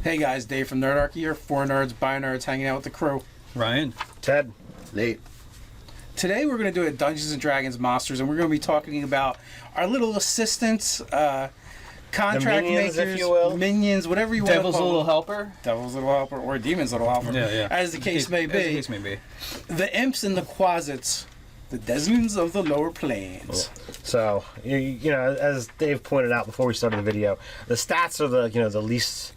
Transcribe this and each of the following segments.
Hey guys, Dave from Nerdarchy here. 4 nerds, by nerds, hanging out with the crew. Ryan. Ted. Nate. Today we're going to do a Dungeons & Dragons Monsters, and we're going to be talking about our little assistants, contract minions, makers, if you will. minions, whatever you want to call Devil's Little Helper. Devil's Little Helper, or Demon's Little Helper, as the case may be. As the case may be. The imps and the quasits, the demons of the lower planes. So, you know, as Dave pointed out before we started the video, the stats are the least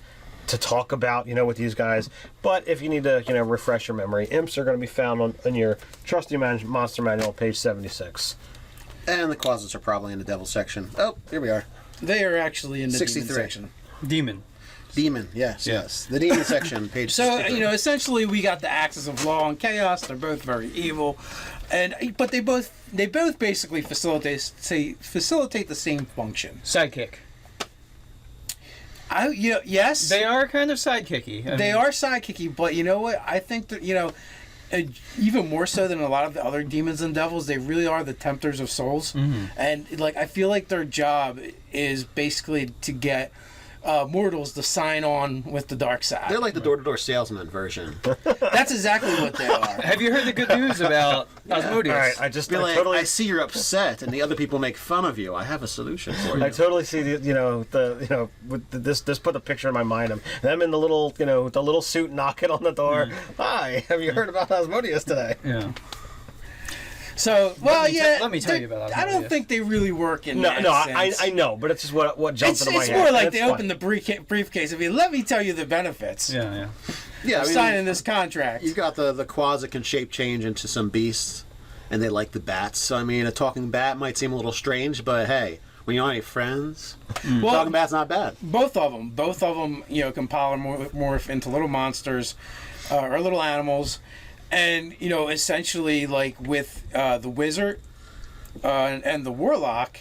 to talk about, with these guys. But if you need to, refresh your memory, imps are going to be found in your trusty monster manual, page 76. And the quasits are probably in the devil section. Oh, here we are. They are actually in the 63. demon section. Demon, yes. The demon section, page So, 63. essentially we got the axis of law and chaos. They're both very evil. But they both basically facilitate the same function. Sidekick. Yes. They are kind of sidekicky. They are sidekicky, but you know what? I think that, even more so than a lot of the other demons and devils, they really are the tempters of souls. Mm-hmm. And, I feel like their job is basically to get mortals to sign on with the dark side. They're like the door-to-door salesman version. That's exactly what they are. Have you heard the good news about Osmodeus? All right, I see you're upset, and the other people make fun of you. I have a solution for you. I totally see this put the picture in my mind of them in the little suit knocking on the door. Hi, have you heard about Osmodeus today? Yeah. So, let me tell you about that. I don't think they really work in that sense. I know, but it's just what jumped into my head. It's more like That's they funny. open the briefcase. Let me tell you the benefits. Yeah. Yeah, of signing this contract. You've got the quas that can shape change into some beasts, and they like the bats. So, a talking bat might seem a little strange, but hey, when you don't have any friends, talking bat's not bad. Both of them, can polymorph into little monsters or little animals. And, essentially, with the wizard and the warlock,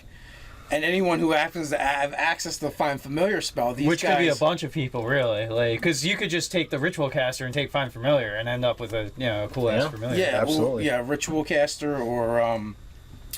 and anyone who happens to have access to the Find Familiar spell, Which could be a bunch of people, really. Because you could just take the Ritual Caster and take Find Familiar and end up with a cool-ass Familiar. Yeah, absolutely. Ritual Caster or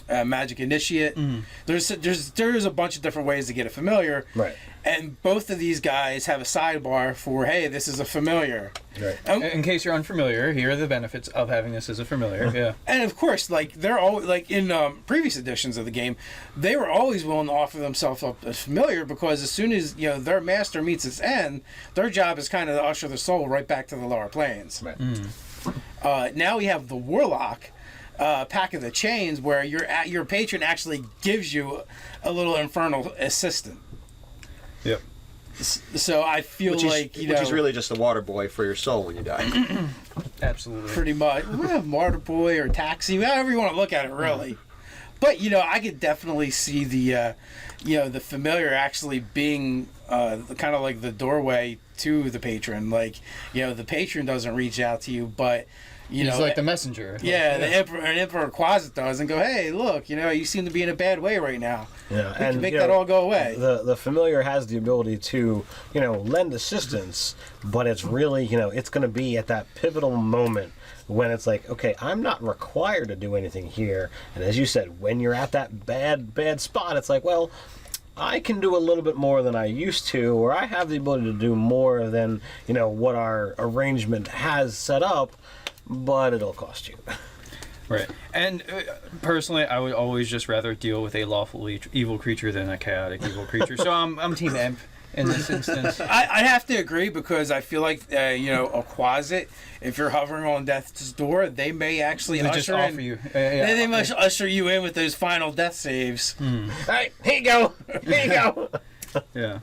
Magic Initiate. Mm. There's a bunch of different ways to get a Familiar. Right. And both of these guys have a sidebar for, hey, this is a Familiar. Right. In case you're unfamiliar, here are the benefits of having this as a Familiar. Yeah. And of course, they're all in previous editions of the game, they were always willing to offer themselves up as Familiar, because as soon as their master meets its end, their job is kind of to usher the soul right back to the lower planes. Right. Mm. Now we have the Warlock. Pack of the Chains, where your patron actually gives you a little infernal assistant. Yep. So I feel which is really just a water boy for your soul when you die. Absolutely. Pretty much. Water boy or taxi, however you want to look at it, really. But I could definitely see the the Familiar actually being kind of like the doorway to the patron. The patron doesn't reach out to you, but he's like the messenger. Yeah, an Emperor Quasit does, and go, hey, look, you seem to be in a bad way right now. Yeah, we can make that all go away. The Familiar has the ability to, lend assistance, but it's really, it's going to be at that pivotal moment when it's like, okay, I'm not required to do anything here. And as you said, when you're at that bad spot, it's like, well, I can do a little bit more than I used to, or I have the ability to do more than, what our arrangement has set up, but it'll cost you. Right. And personally, I would always just rather deal with a lawfully evil creature than a chaotic evil creature. So I'm Team Imp in this instance. I have to agree, because I feel like, a Quasit, if you're hovering on death's door, they may actually usher you. They must usher you in with those final death saves. All right, here you go. Here you go. Yeah.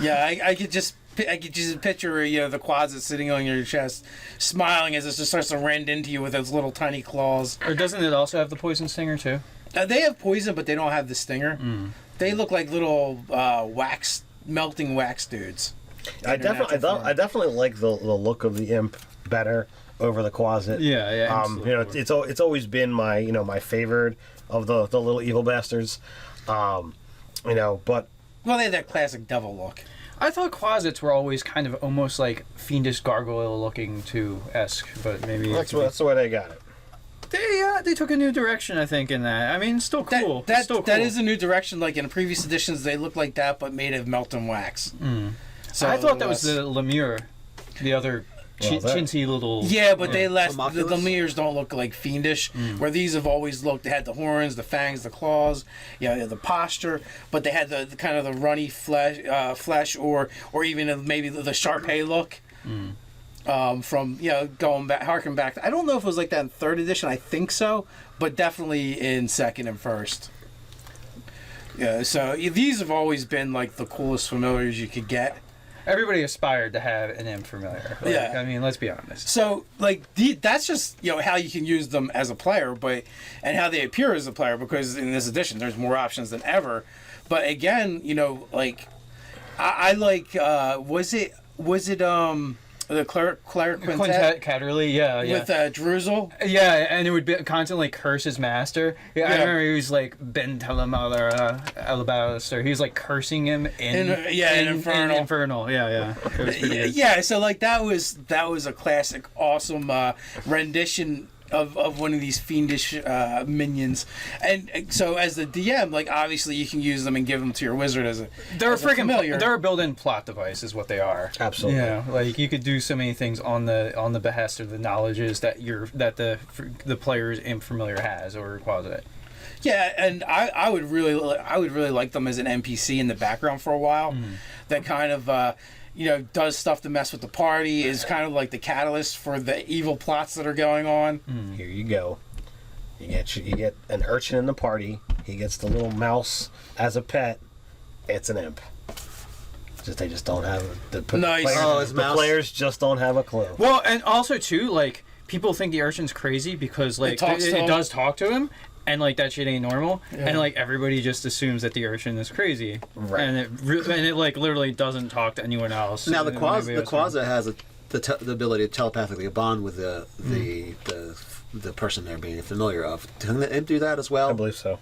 Yeah, I could just picture the Quasit sitting on your chest, smiling as it just starts to rend into you with its little tiny claws. Or doesn't it also have the poison stinger too? They have poison, but they don't have the stinger. Mm. They look like little melting wax dudes. I definitely like the look of the Imp better over the Quasit. Yeah. It's always been my my favorite of the little evil bastards. But they have that classic devil look. I thought Quasits were always kind of almost like fiendish gargoyle looking esque, but maybe that's the way they got it. They took a new direction, I think, in that. Still cool. That is a new direction. Like in previous editions, they looked like that, but made of melting wax. Mm. So I thought that was the Lemure, the other chintzy little. Yeah, but they less. The Homunculus? Lemures don't look like fiendish. Where these have always looked. They had the horns, the fangs, the claws. The posture. But they had the kind of the runny flesh, or even maybe the Sharpei look. From going back, harking back. I don't know if it was like that in 3rd edition. I think so, but definitely in 2nd and 1st. Yeah, so these have always been like the coolest familiars you could get. Everybody aspired to have an imp familiar. Yeah. I mean, let's be honest. So like that's just how you can use them as a player, and how they appear as a player, because in this edition there's more options than ever. But again, like I like was it the cleric quintet Catterley, yeah. with Druzel? Yeah, and it would constantly curse his master. Yeah, I remember he was like Ben Alabaster. He was like cursing him in Infernal. Infernal. Yeah. It was pretty good. Yeah, so like that was a classic, awesome rendition of one of these fiendish minions. And so as the DM, like obviously you can use them and give them to your wizard as a They're as a familiar. They're a built-in plot device, is what they are. Absolutely. Yeah, like you could do so many things on the behest of the knowledges that the player's imp familiar has or requires it. Yeah, and I would really like them as an NPC in the background for a while. That kind of does stuff to mess with the party, is kind of like the catalyst for the evil plots that are going on. Here you go. You get an urchin in the party. He gets the little mouse as a pet. It's an imp. They just don't have Nice. The players just don't have a clue. Well, and also too, like people think the urchin's crazy because like it does talk to him. And like that shit ain't normal, and like everybody just assumes that the urchin is crazy, right? And it like literally doesn't talk to anyone else. Now the Quaza has the ability to telepathically bond with the person they're being familiar of. Doesn't the imp do that as well? I believe so.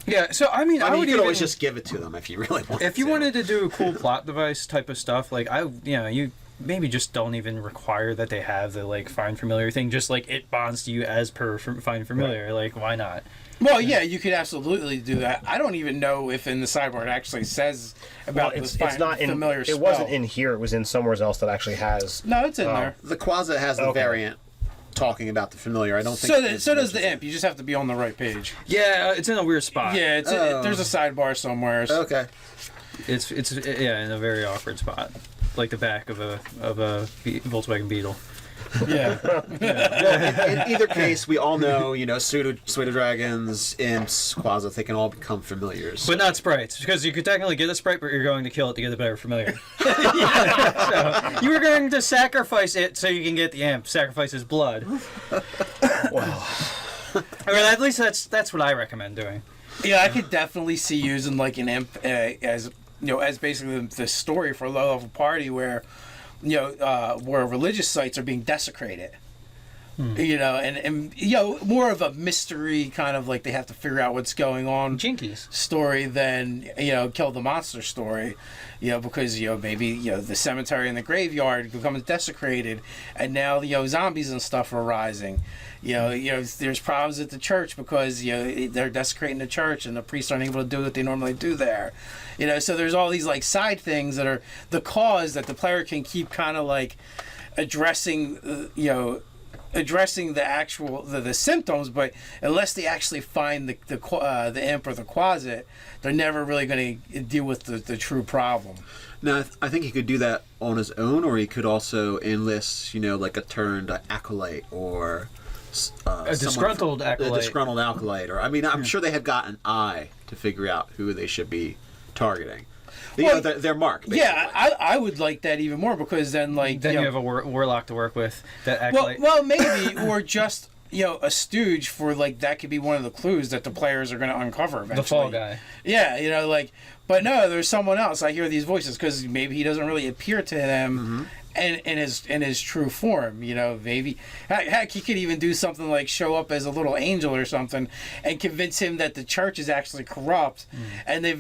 Yeah, so I mean, you could always just give it to them if you really wanted. If you wanted to do a cool plot device type of stuff, like you maybe just don't even require that they have the like find familiar thing. Just like it bonds to you as per find familiar. Right. Like why not? Well, yeah, you could absolutely do that. I don't even know if in the sideboard it actually says about this familiar spell. It wasn't in here. It was in somewhere else that actually has. No, it's in there. The Quaza has the variant talking about the familiar. I don't think so does the imp. You just have to be on the right page. Yeah, it's in a weird spot. Yeah, there's a sidebar somewhere. Okay. It's in a very awkward spot, like the back of a Volkswagen Beetle. Yeah. Well, in either case, we all know, pseudo dragons, imps, Quaza, they can all become familiars. But not sprites, because you could technically get a sprite, but you're going to kill it to get a better familiar. So you were going to sacrifice it so you can get the imp. Sacrifice his blood. Wow. I mean, at least that's what I recommend doing. Yeah, I could definitely see using like an imp as basically the story for a low level party where religious sites are being desecrated. And more of a mystery kind of like they have to figure out what's going on Jinkies story than kill the monster story, because maybe the cemetery and the graveyard becomes desecrated, and now zombies and stuff are rising. There's problems at the church because they're desecrating the church and the priests aren't able to do what they normally do there. So there's all these like side things that are the cause that the player can keep kind of like addressing the actual the symptoms, but unless they actually find the imp or the Quaza, they're never really going to deal with the true problem. Now, I think he could do that on his own, or he could also enlist, like a turned acolyte or a disgruntled acolyte. A disgruntled acolyte, or I'm sure they have got an eye to figure out who they should be targeting. Their mark. Basically. Yeah, I would like that even more because then you have a warlock to work with. That acolyte. Well, maybe or just a stooge for that could be one of the clues that the players are going to uncover eventually. The fall guy. Yeah, but no, there's someone else. I hear these voices because maybe he doesn't really appear to them. Mm-hmm. In his true form, maybe heck he could even do something like show up as a little angel or something and convince him that the church is actually corrupt, and the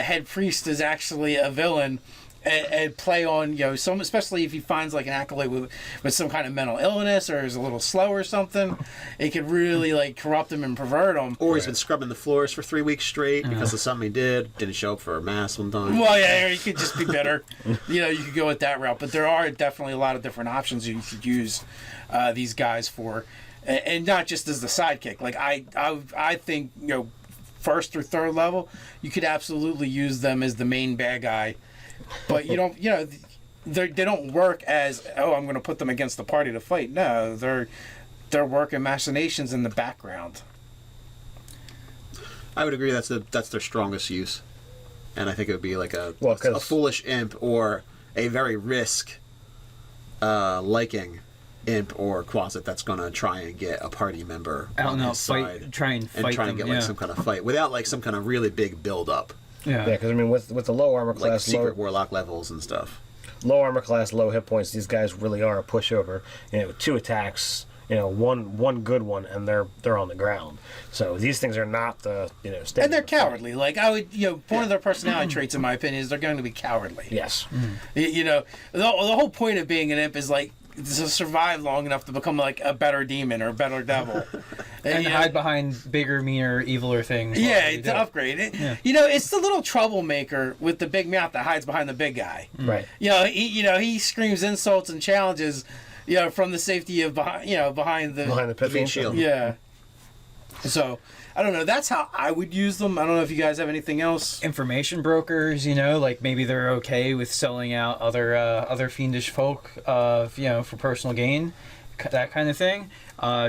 head priest is actually a villain, and play on, some, especially if he finds like an acolyte with some kind of mental illness or is a little slow or something, it could really like corrupt him and pervert him. Or he's been scrubbing the floors for 3 weeks straight because of something he didn't show up for a mass one time. Well, yeah, he could just be bitter. You could go with that route, but there are definitely a lot of different options you could use these guys for, and not just as the sidekick. Like I think first through third level, you could absolutely use them as the main bad guy. But you don't, they don't work as, I'm going to put them against the party to fight. No, they're working machinations in the background. I would agree that's their strongest use, and I think it would be like a foolish imp or a very risk liking imp or closet that's going to try and get a party member on his side, try and fight and get like some kind of fight without like some kind of really big build up. Yeah, because I mean, with the low armor class, like secret warlock levels and stuff. Low armor class, low hit points. These guys really are a pushover. 2 attacks, one good one, and they're on the ground. So these things are not the and they're cowardly. Like I would, one of their personality traits, in my opinion, is they're going to be cowardly. Yes. The whole point of being an imp is like to survive long enough to become like a better demon or a better devil. and hide behind bigger, meaner, eviler things. Yeah, to upgrade it. Yeah. It's the little troublemaker with the big mouth that hides behind the big guy. Right. He screams insults and challenges, from the safety of behind the pit shield. Yeah. So I don't know. That's how I would use them. I don't know if you guys have anything else. Information brokers, like maybe they're okay with selling out other fiendish folk, for personal gain, that kind of thing.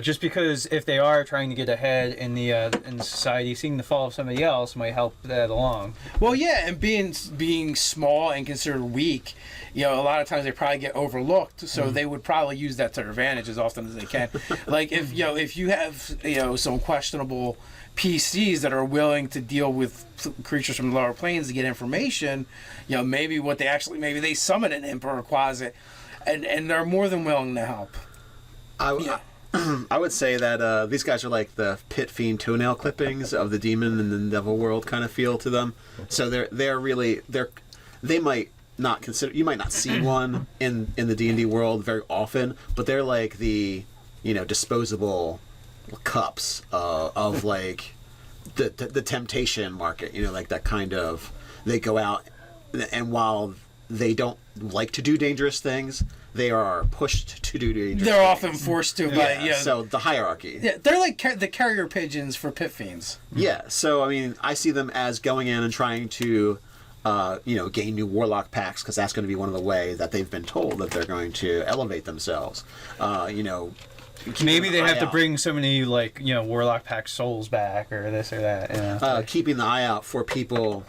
Just because if they are trying to get ahead in the society, seeing the fall of somebody else might help that along. Well, yeah, and being small and considered weak, a lot of times they probably get overlooked. So they would probably use that to their advantage as often as they can. Like if you have some questionable PCs that are willing to deal with creatures from the lower planes to get information, maybe maybe they summon an imp or a closet, and they're more than willing to help. I would say that these guys are like the pit fiend toenail clippings of the demon and the devil world kind of feel to them. So they might not consider, you might not see one in the D&D world very often, but they're like the disposable cups of like the temptation market. Like that kind of, they go out and while they don't like to do dangerous things, they are pushed to do dangerous They're things. often forced to. So the hierarchy. Yeah, they're like the carrier pigeons for pit fiends. Yeah. So I mean, I see them as going in and trying to, gain new warlock packs because that's going to be one of the ways that they've been told that they're going to elevate themselves. Maybe they have to bring so many warlock pack souls back or this or that. Keeping the eye out for people.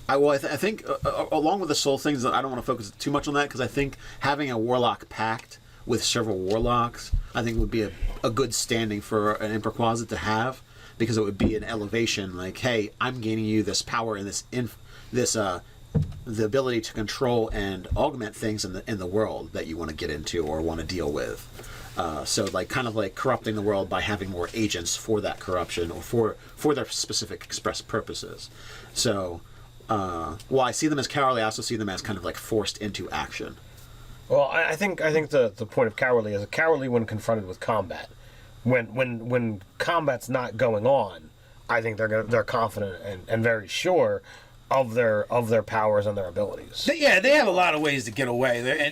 I think along with the soul things, I don't want to focus too much on that because I think having a warlock pact with several warlocks, I think would be a good standing for an Emperor Closet to have, because it would be an elevation. Like, hey, I'm gaining you this power and the ability to control and augment things in the world that you want to get into or want to deal with. So like kind of like corrupting the world by having more agents for that corruption or for their specific express purposes. So. While I see them as cowardly, I also see them as kind of like forced into action. Well, I think the point of cowardly is cowardly when confronted with combat. When combat's not going on, I think they're confident and very sure of their powers and their abilities. They have a lot of ways to get away.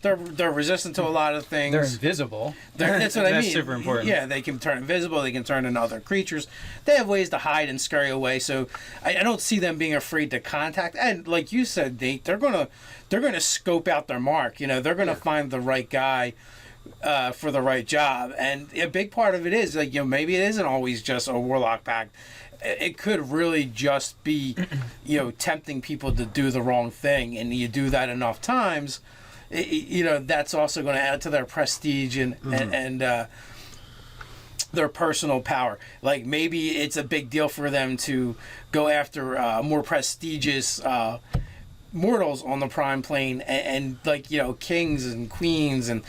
They're resistant to a lot of things. They're invisible. That's what I mean. That's super important. Yeah, they can turn invisible. They can turn into other creatures. They have ways to hide and scurry away. So I don't see them being afraid to contact. And like you said, Nate, they're gonna scope out their mark. They're gonna find the right guy for the right job. And a big part of it is like maybe it isn't always just a warlock pact. It could really just be, tempting people to do the wrong thing, and you do that enough times, that's also going to add to their prestige and their personal power. Like maybe it's a big deal for them to go after more prestigious mortals on the prime plane, and kings and queens and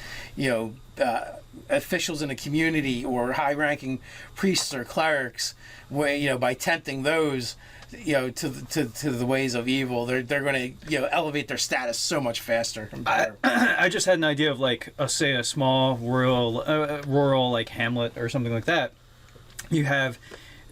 officials in a community or high-ranking priests or clerics. Where by tempting those, to the ways of evil, they're going to elevate their status so much faster. And better. I just had an idea of like say a small rural like hamlet or something like that. You have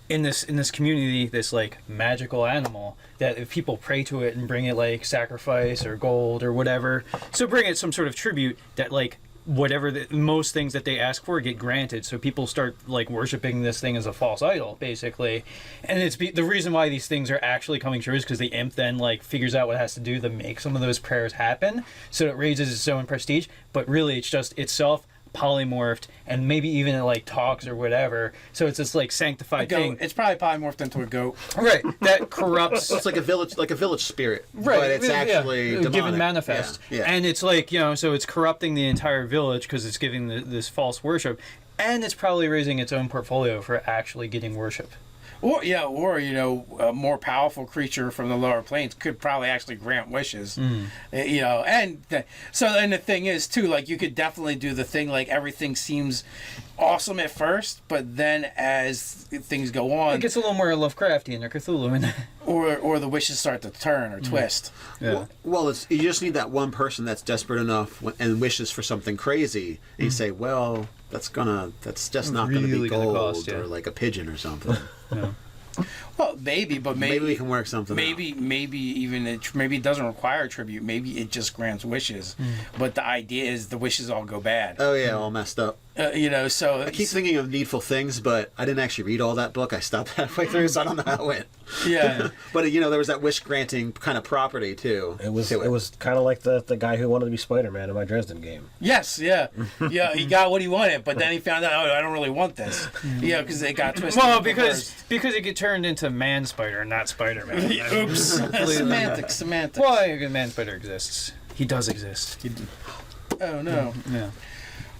in this community this like magical animal that if people pray to it and bring it like sacrifice or gold or whatever, so bring it some sort of tribute that like whatever most things that they ask for get granted, so people start like worshiping this thing as a false idol basically. And it's the reason why these things are actually coming true is because the imp then like figures out what it has to do to make some of those prayers happen, so it raises its own prestige, but really it's just itself polymorphed, and maybe even it like talks or whatever, so it's this like sanctified thing. It's probably polymorphed into a goat, right? That corrupts. So it's like a village spirit, right? But it's actually demonic. Given manifest, and it's like so it's corrupting the entire village because it's giving this false worship, and it's probably raising its own portfolio for actually getting worship. Or a more powerful creature from the lower planes could probably actually grant wishes. And the thing is too, like you could definitely do the thing like everything seems awesome at first, but then as things go on, it gets a little more Lovecraftian or Cthulhu, or the wishes start to turn or twist. Yeah. Well, you just need that one person that's desperate enough and wishes for something crazy, and you say, well, that's just not going to be gold cost, or like a pigeon or something. Yeah. Well, maybe we can work something. Maybe it doesn't require tribute. Maybe it just grants wishes. But the idea is the wishes all go bad. Oh yeah, all messed up. So I keep thinking of Needful Things, but I didn't actually read all that book. I stopped halfway through, so I don't know how it went. Yeah, but there was that wish granting kind of property too. It was kind of like the guy who wanted to be Spider-Man in my Dresden game. Yes, yeah. He got what he wanted, but then he found out, I don't really want this. Because it got twisted. Well, because it get turned into Man Spider, not Spider-Man. Oops. Semantics. Well, Man Spider exists. He does exist. Oh no. Yeah.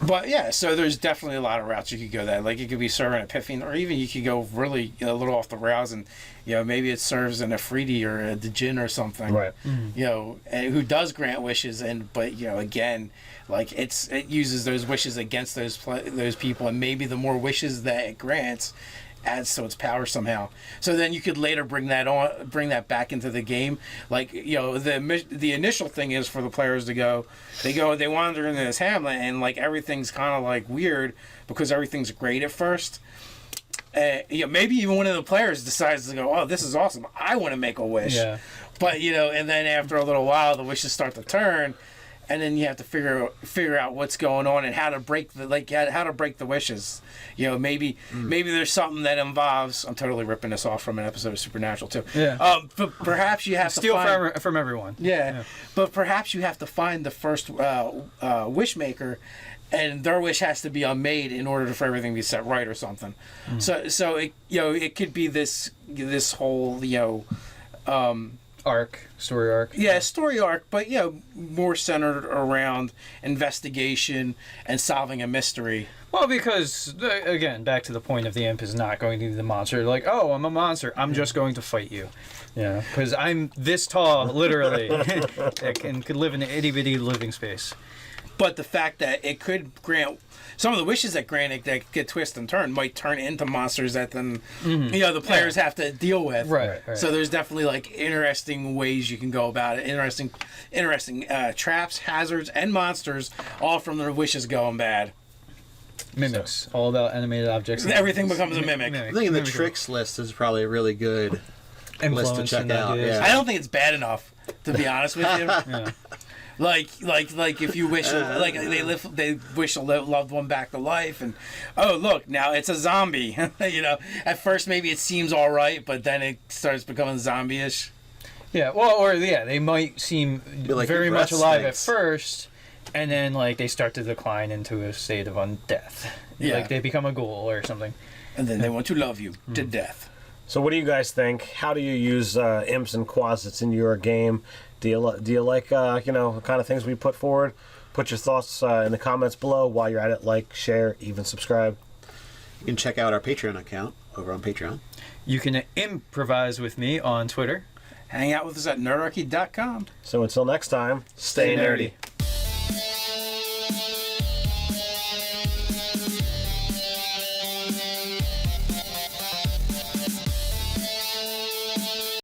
But yeah, so there's definitely a lot of routes you could go that. Like it could be serving a Epiphany, or even you could go really a little off the rails and maybe it serves an Afridi or a Djinn or something. Right. And who does grant wishes, but again, like it uses those wishes against those people, and maybe the more wishes that it grants adds to its power somehow. So then you could later bring that back into the game. Like the initial thing is for the players to they wander into this hamlet, and like everything's kind of like weird because everything's great at first. Maybe even one of the players decides to go, oh, this is awesome, I want to make a wish. Yeah. But and then after a little while the wishes start to turn, and then you have to figure out what's going on and how to break the wishes. Maybe there's something that involves. I'm totally ripping this off from an episode of Supernatural too. Yeah. But perhaps you have to steal from everyone. Yeah. But perhaps you have to find the first wish maker, and their wish has to be unmade in order for everything to be set right or something. So it it could be this whole story arc. Yeah, story arc, but more centered around investigation and solving a mystery. Well, because again, back to the point of the imp is not going to be the monster. Like, oh, I'm a monster, I'm just going to fight you. Yeah, because I'm this tall, literally, and could live in an itty bitty living space. But the fact that it could grant some of the wishes that get twisted and turned might turn into monsters that then the players have to deal with. Right. So there's definitely like interesting ways you can go about it. Interesting traps, hazards, and monsters, all from the wishes going bad. Mimics, all about animated objects. Everything becomes a mimic. I think the tricks list is probably a really good list to check out. Yeah. I don't think it's bad enough, to be honest with you. Yeah. Like if you wish they wish a loved one back to life, and oh look, now it's a zombie. At first maybe it seems all right, but then it starts becoming zombie-ish. Yeah, they might seem like very much alive stinks. at first, and then like they start to decline into a state of undeath. Yeah. Like they become a ghoul or something. And then they want to love you to death. So what do you guys think? How do you use imps and quasits in your game? Do you like the kind of things we put forward? Put your thoughts in the comments below. While you're at it, like, share, even subscribe. You can check out our Patreon account over on Patreon. You can improvise with me on Twitter. Hang out with us at nerdarchy.com. So until next time, stay nerdy.